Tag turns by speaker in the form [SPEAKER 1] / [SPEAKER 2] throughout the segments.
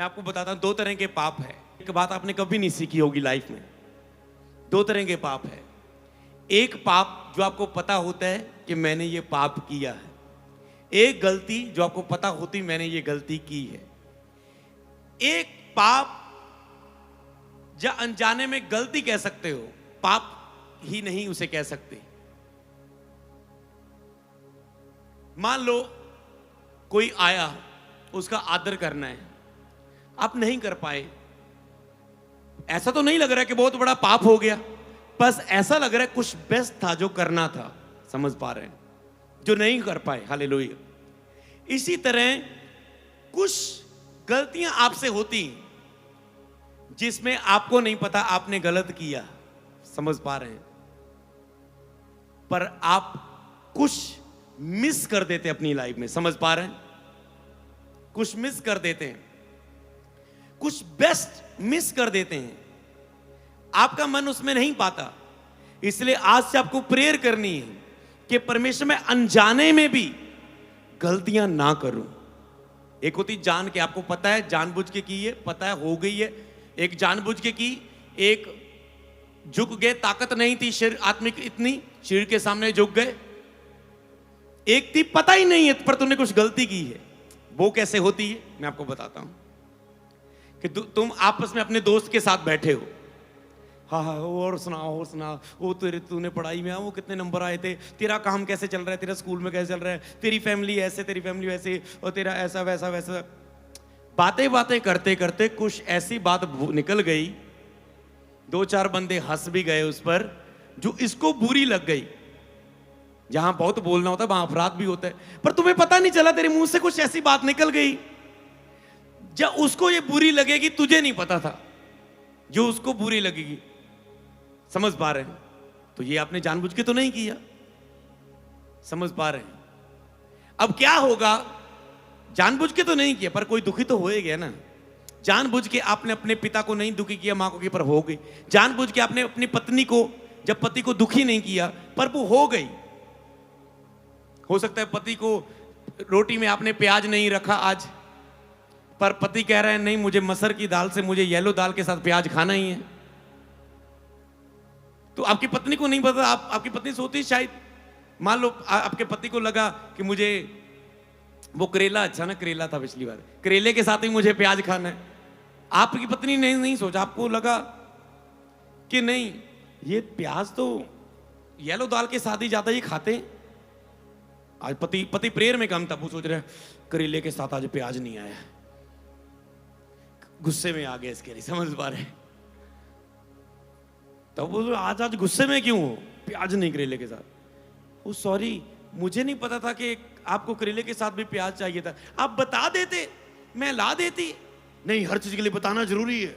[SPEAKER 1] मैं आपको बताता हूं, दो तरह के पाप है। एक बात आपने कभी नहीं सीखी होगी लाइफ में। दो तरह के पाप है। एक पाप जो आपको पता होता है कि मैंने ये पाप किया है। एक गलती जो आपको पता होती मैंने ये गलती की है। एक पाप या अनजाने में गलती कह सकते हो, पाप ही नहीं उसे कह सकते। मान लो कोई आया, उसका आदर करना है, आप नहीं कर पाए। ऐसा तो नहीं लग रहा कि बहुत बड़ा पाप हो गया, बस ऐसा लग रहा है कुछ बेस्ट था जो करना था, समझ पा रहे हैं, जो नहीं कर पाए। हालेलुया। इसी तरह कुछ गलतियां आपसे होती जिसमें आपको नहीं पता आपने गलत किया, समझ पा रहे हैं, पर आप कुछ मिस कर देते अपनी लाइफ में, समझ पा रहे हैं, कुछ मिस कर देते हैं, कुछ बेस्ट मिस कर देते हैं, आपका मन उसमें नहीं पाता। इसलिए आज से आपको प्रेयर करनी है कि परमेश्वर मैं अनजाने में भी गलतियां ना करूं। एक होती जान के, आपको पता है जानबूझ के की है, पता है हो गई है। एक जानबूझ के की, एक झुक गए, ताकत नहीं थी शरीर आत्मिक इतनी, शरीर के सामने झुक गए। एक थी पता ही नहीं है पर तुमने कुछ गलती की है। वो कैसे होती है मैं आपको बताता हूं कि तुम आपस में अपने दोस्त के साथ बैठे हो, हाँ हाँ और सुना, वो तूने पढ़ाई में वो कितने नंबर आए थे, तेरा काम कैसे चल रहा है, तेरा स्कूल में कैसे चल रहा है, तेरी फैमिली ऐसे, तेरी फैमिली वैसे, और तेरा ऐसा वैसा वैसा। बातें करते करते कुछ ऐसी बात निकल गई, दो चार बंदे हंस भी गए उस पर, जो इसको बुरी लग गई। जहां बहुत बोलना होता है वहां अपराध भी होता है, पर तुम्हें पता नहीं चला, तेरे मुंह से कुछ ऐसी बात निकल गई जब उसको ये बुरी लगेगी, तुझे नहीं पता था जो उसको बुरी लगेगी, समझ पा रहे हैं। तो ये आपने जानबूझ के तो नहीं किया, समझ पा रहे हैं। अब क्या होगा, जानबूझ के तो नहीं किया पर कोई दुखी तो होएगा ना। जानबूझ के आपने अपने पिता को नहीं दुखी किया, मां को किया पर हो गई। जानबूझ के आपने अपनी पत्नी को, जब पति को दुखी नहीं किया पर वो हो गई। हो सकता है पति को रोटी में आपने प्याज नहीं रखा आज, पर पति कह रहा है नहीं मुझे मसर की दाल से, मुझे येलो दाल के साथ प्याज खाना ही है। तो आपकी पत्नी को नहीं पता, आपकी पत्नी सोती शायद, मान लो आपके पति को लगा कि मुझे वो करेला अच्छा ना, करेला था पिछली बार, करेले के साथ ही मुझे प्याज खाना है। आपकी पत्नी ने नहीं सोचा, आपको लगा कि नहीं ये प्याज तो येलो दाल के साथ ही ज्यादा ही खाते हैं। आज पति प्रेयर में कम था, वो सोच रहे करेले के साथ आज प्याज नहीं आया, गुस्से में आ गए इसके लिए, समझ पा रहे। तो वो आज गुस्से में क्यों हो, प्याज नहीं करेले के साथ। वो सॉरी मुझे नहीं पता था कि आपको करेले के साथ भी प्याज चाहिए था, आप बता देते मैं ला देती। नहीं हर चीज के लिए बताना जरूरी है,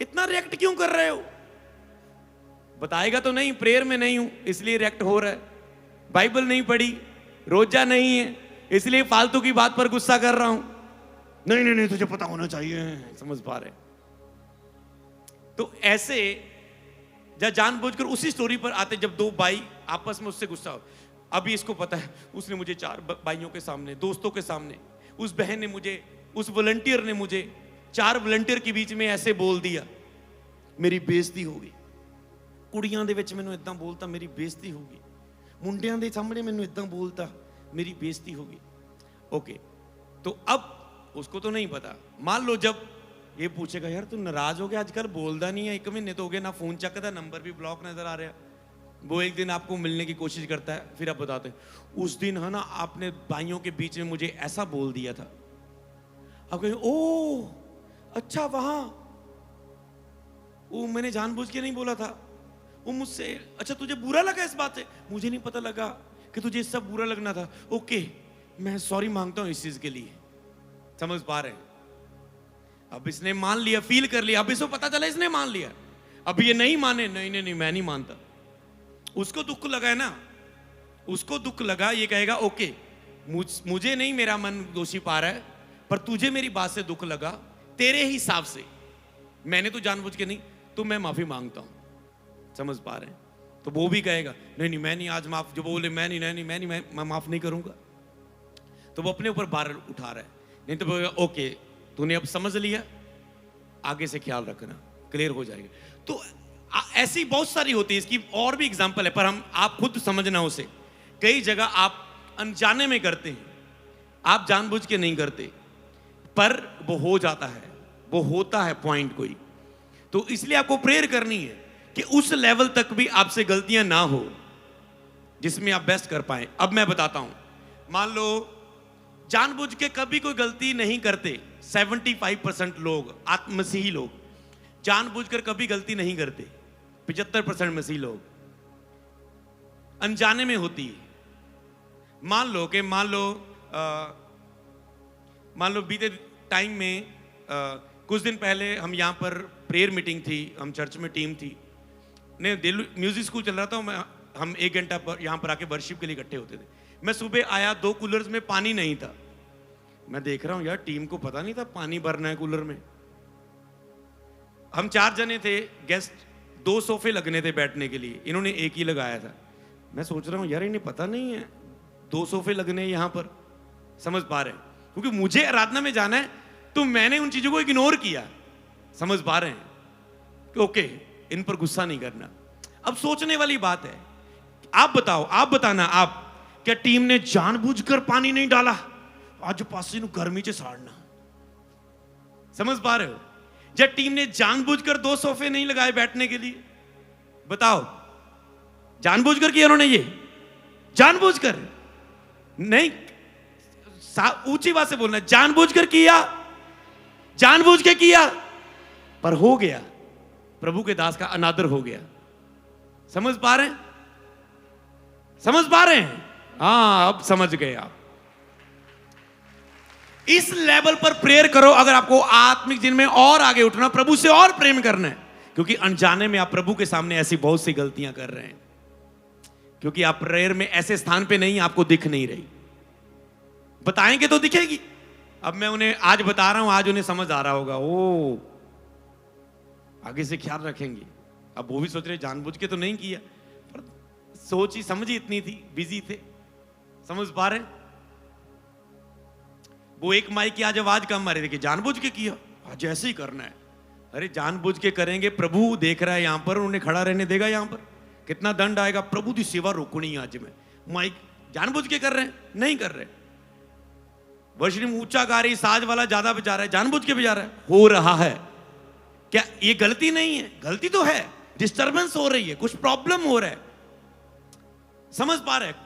[SPEAKER 1] इतना रिएक्ट क्यों कर रहे हो। बताएगा तो नहीं, प्रेयर में नहीं हूं इसलिए रिएक्ट हो रहा है, बाइबल नहीं पढ़ी, रोजा नहीं है इसलिए फालतू की बात पर गुस्सा कर रहा हूं। नहीं नहीं नहीं तुझे पता होना चाहिए, समझ पा रहे। तो ऐसे जब जानबूझकर उसी स्टोरी पर आते, जब दो भाई आपस में उससे गुस्सा हो, अभी इसको पता है उसने मुझे चार भाइयों के सामने, दोस्तों के सामने, उस बहन ने मुझे, उस वॉलंटियर ने मुझे, चार वॉलंटियर के बीच में ऐसे बोल दिया, मेरी बेइज्जती होगी। कुड़ियां दे विच मैनू इदां बोलता, मेरी बेइज्जती होगी। मुंडियां दे सामने मैनू इदां बोलता, मेरी बेइज्जती होगी। ओके, तो अब उसको तो नहीं पता। मान लो जब ये पूछेगा यार तू नाराज हो गया, आजकल बोलदा नहीं है, 1 महीने तो हो गए ना फोन चकदा, नंबर भी ब्लॉक नजर आ रहा। वो एक दिन आपको मिलने की कोशिश करता है, फिर आप बताते उस दिन है ना आपने भाइयों के बीच में मुझे ऐसा बोल दिया था। आप कहें ओ अच्छा वहां वो मैंने जानबूझ के नहीं बोला था, वो मुझसे, अच्छा तुझे बुरा लगा इस बात से, मुझे नहीं पता लगा कि तुझे सब बुरा लगना था। ओके मैं सॉरी मांगता हूं इस चीज के लिए, समझ पा रहे हैं। अब इसने मान लिया, फील कर लिया, अब इसको पता चला इसने मान लिया। अब ये नहीं माने, नहीं नहीं नहीं मैं नहीं मानता, उसको दुख लगा है ना, उसको दुख लगा, ये कहेगा ओके मुझे नहीं, मेरा मन दोषी पा रहा है, पर तुझे मेरी बात से दुख लगा, तेरे हिसाब से मैंने तो जानबूझ के नहीं, तो मैं माफी मांगता हूं, समझ पा रहे हैं। तो वो भी कहेगा नहीं नहीं मैं नहीं आज माफ, जो बोले मैं नहीं मैं माफ नहीं करूंगा, तो वो अपने ऊपर भार उठा रहा है। नहीं तो बोलेगा ओके तूने अब समझ लिया, आगे से ख्याल रखना, क्लियर हो जाएगा। तो ऐसी बहुत सारी होती है, इसकी और भी एग्जांपल है, पर हम आप खुद समझना उसे। कई जगह आप अनजाने में करते हैं, आप जानबूझ के नहीं करते, पर वो हो जाता है, वो होता है पॉइंट कोई। तो इसलिए आपको प्रेयर करनी है कि उस लेवल तक भी आपसे गलतियां ना हो जिसमें आप बेस्ट कर पाए। अब मैं बताता हूं, मान लो जानबूझ के कभी कोई गलती नहीं करते। 75% लोग, आत्मसीही लोग, जानबूझकर कभी गलती नहीं करते। 75% मसीही लोग अनजाने में होती है। मान लो बीते टाइम में कुछ दिन पहले हम यहाँ पर प्रेयर मीटिंग थी, हम चर्च में टीम थी, नहीं दिल्ली म्यूजिक स्कूल चल रहा था, हम 1 घंटा पर यहाँ पर आके वर्शिप के लिए इकट्ठे होते थे। मैं सुबह आया, 2 कूलर्स में पानी नहीं था। मैं देख रहा हूँ यार, टीम को पता नहीं था पानी भरना है कूलर में। हम 4 जने थे गेस्ट, 2 सोफे लगने थे बैठने के लिए, इन्होंने 1 ही लगाया था। मैं सोच रहा हूँ यार इन्हें पता नहीं है 2 सोफे लगने यहाँ पर, समझ पा रहे हैं? क्योंकि मुझे आराधना में जाना है, तो मैंने उन चीजों को इग्नोर किया। समझ पा रहे हैं कि ओके, इन पर गुस्सा नहीं करना। अब सोचने वाली बात है, आप बताओ, आप बताना, आप क्या टीम ने जानबूझकर पानी नहीं डाला आज पासी नु गर्मी च साड़ना? समझ पा रहे हो? जब टीम ने जानबूझकर 2 सोफे नहीं लगाए बैठने के लिए, बताओ, जानबूझकर किया उन्होंने? ये जानबूझकर नहीं, ऊंची बात से बोलना, जानबूझकर किया, जानबूझ के किया, पर हो गया, प्रभु के दास का अनादर हो गया। समझ पा रहे हैं? समझ पा रहे हैं? हाँ, अब समझ गए आप। इस लेवल पर प्रेयर करो अगर आपको आत्मिक जीवन में और आगे उठना, प्रभु से और प्रेम करना है। क्योंकि अनजाने में आप प्रभु के सामने ऐसी बहुत सी गलतियां कर रहे हैं, क्योंकि आप प्रेयर में ऐसे स्थान पे नहीं, आपको दिख नहीं रही। बताएंगे तो दिखेगी। अब मैं उन्हें आज बता रहा हूं, आज उन्हें समझ आ रहा होगा, ओ आगे से ख्याल रखेंगे। अब वो भी सोच रहे जानबूझ के तो नहीं किया, पर सोच ही समझ ही इतनी थी, बिजी थे। समझ पा रहे? वो एक माइक की आज आवाज कम मारी थी कि जानबूझ के किया, आज ऐसे ही करना है। अरे जानबूझ के करेंगे, प्रभु देख रहा है यहां पर, उन्हें खड़ा रहने देगा यहां पर? कितना दंड आएगा। प्रभु की सेवा रोकनी आज में, माइक जानबूझ के कर रहे हैं? नहीं कर रहे। वर्षिणी ऊंचा गा रही, साज वाला ज्यादा बजा रहा है, जानबूझ के बजा रहा है, हो रहा है। क्या ये गलती नहीं है? गलती तो है, डिस्टर्बेंस हो रही है, कुछ प्रॉब्लम हो रहा है। समझ पा रहे हैं?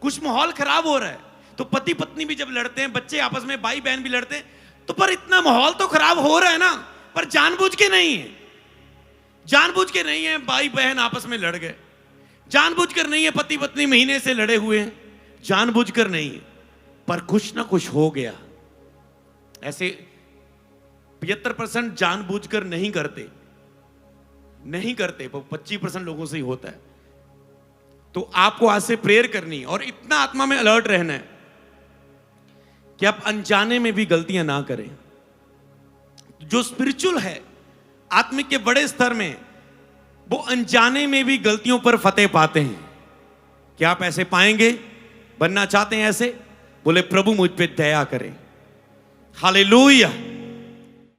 [SPEAKER 1] कुछ माहौल खराब हो रहा है। तो पति पत्नी भी जब लड़ते हैं, बच्चे आपस में, भाई बहन भी लड़ते हैं, तो पर इतना माहौल तो खराब हो रहा है ना, पर जानबूझ के नहीं है। जानबूझ के नहीं है भाई बहन आपस में लड़ गए, जानबूझकर नहीं है पति पत्नी महीने से लड़े हुए हैं, जानबूझकर नहीं है, पर कुछ ना कुछ हो गया। ऐसे 75% जानबूझकर नहीं करते, नहीं करते, वो 25% लोगों से ही होता है। तो आपको आज से प्रेयर करनी है और इतना आत्मा में अलर्ट रहना है कि आप अनजाने में भी गलतियां ना करें। जो स्पिरिचुअल है, आत्मिक के बड़े स्तर में, वो अनजाने में भी गलतियों पर फतेह पाते हैं। क्या आप ऐसे पाएंगे? बनना चाहते हैं ऐसे? बोले प्रभु मुझ पे दया करें। हालेलुया।